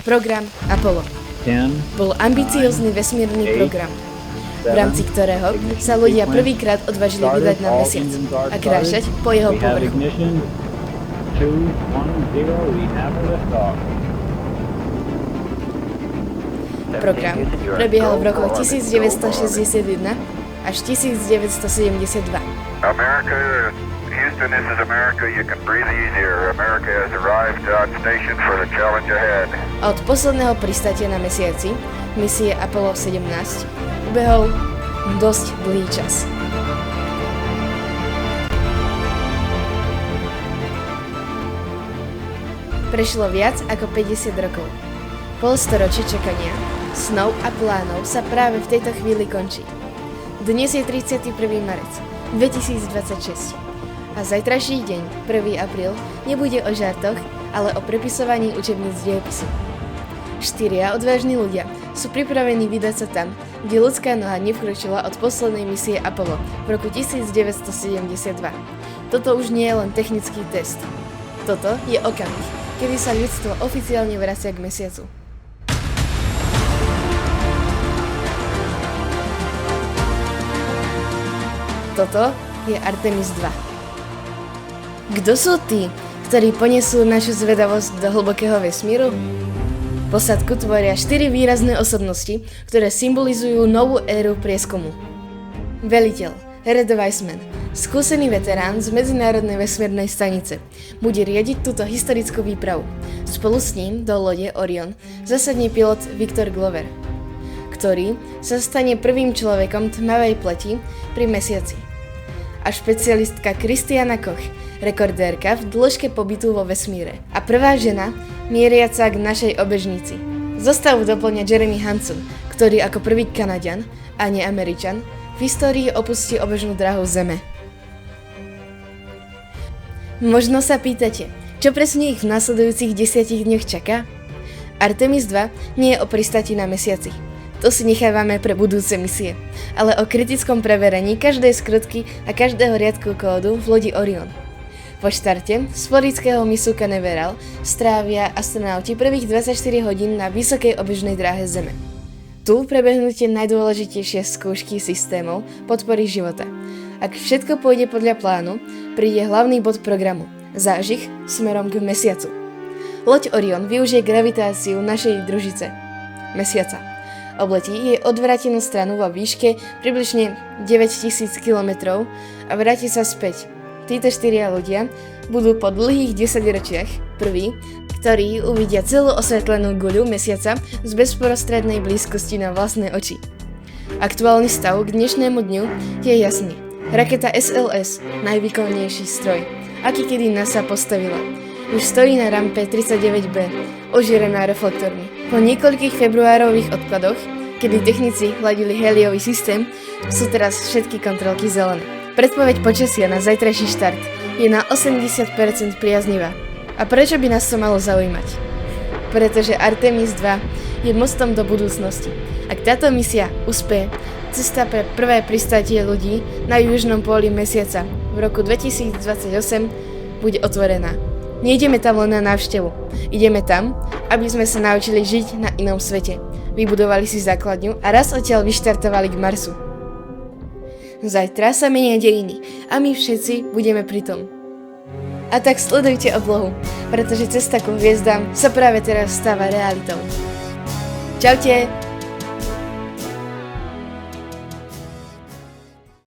Program Apollo. 10, Bol ambiciózny vesmírny program, v rámci ktorého sa ľudia prvýkrát odvážili vydať na mesiac a kráčať po jeho we have povrchu. ignition. 2, 1, 0, we have a liftoff. Program prebiehal v rokoch 1961 až 1972. America, Houston, this is America. You can breathe easier. America has arrived on station for the challenge ahead. A od posledného pristátia na mesiaci, misie Apollo 17, ubehol dosť dlhý čas. Prešlo viac ako 50 rokov. Polstoročie čakania, snov a plánov sa práve v tejto chvíli končí. Dnes je 31. marec 2026 a zajtrajší deň, 1. apríl, nebude o žartoch, ale o prepisovaní učebníc dejepisu. 4 odvážni ľudia sú pripravení vydať sa tam, kde ľudská noha nevkročila od poslednej misie Apollo v roku 1972. Toto už nie je len technický test. Toto je okamih, kedy sa ľudstvo oficiálne vracia k mesiacu. Toto je Artemis 2. Kto sú tí, ktorí ponesú našu zvedavosť do hlbokého vesmíru? Posádku tvoria 4 výrazné osobnosti, ktoré symbolizujú novú éru prieskumu. Veliteľ, Red Wiseman, skúsený veterán z Medzinárodnej vesmírnej stanice, bude riadiť túto historickú výpravu. Spolu s ním do lode Orion zasadne pilot Victor Glover, ktorý sa stane prvým človekom tmavej pleti pri mesiaci. A špecialistka Christiana Koch, rekordérka v dĺžke pobytu vo vesmíre. A prvá žena, mieriaca k našej obežnici. Zostavu doplňa Jeremy Hansen, ktorý ako prvý Kanaďan, a nie Američan, v histórii opustí obežnú dráhu Zeme. Možno sa pýtate, čo presne ich v nasledujúcich 10 dňoch čaká? Artemis 2 nie je o pristáti na mesiaci. To si nechávame pre budúce misie, ale o kritickom preverení každej skrutky a každého riadku kódu v lodi Orion. Po štarte z florického mysu Canaveral strávia astronauti prvých 24 hodín na vysokej obežnej dráhe Zeme. Tu prebehnú tie najdôležitejšie skúšky systémov podpory života. Ak všetko pôjde podľa plánu, príde hlavný bod programu – zážih smerom k mesiacu. Loď Orion využije gravitáciu našej družice – mesiaca. Obletí jej odvrátenú stranu vo výške približne 9000 km a vráti sa späť. Títo 4 ľudia budú po dlhých 10 ročiach prví, ktorí uvidia celú osvetlenú guľu mesiaca z bezprostrednej blízkosti na vlastné oči. Aktuálny stav k dnešnému dňu je jasný. Raketa SLS, najvýkonnejší stroj, aký kedy NASA postavila, už stojí na rampe 39B, ožierená reflektormi. Po niekoľkých februárových odkladoch, kedy technici hladili heliový systém, sú teraz všetky kontrolky zelené. Predpoveď počasia na zajtrajší štart je na 80% priaznivá. A prečo by nás to malo zaujímať? Pretože Artemis 2 je mostom do budúcnosti. Ak táto misia uspeje, cesta pre prvé pristátie ľudí na južnom póli mesiaca v roku 2028 bude otvorená. Nejdeme tam len na návštevu. Ideme tam, aby sme sa naučili žiť na inom svete. Vybudovali si základňu a raz odtiaľ vyštartovali k Marsu. Zajtra sa menia dejiny a my všetci budeme pri tom. A tak sledujte oblohu, pretože cesta ku hviezdám sa práve teraz stáva realitou. Čaute!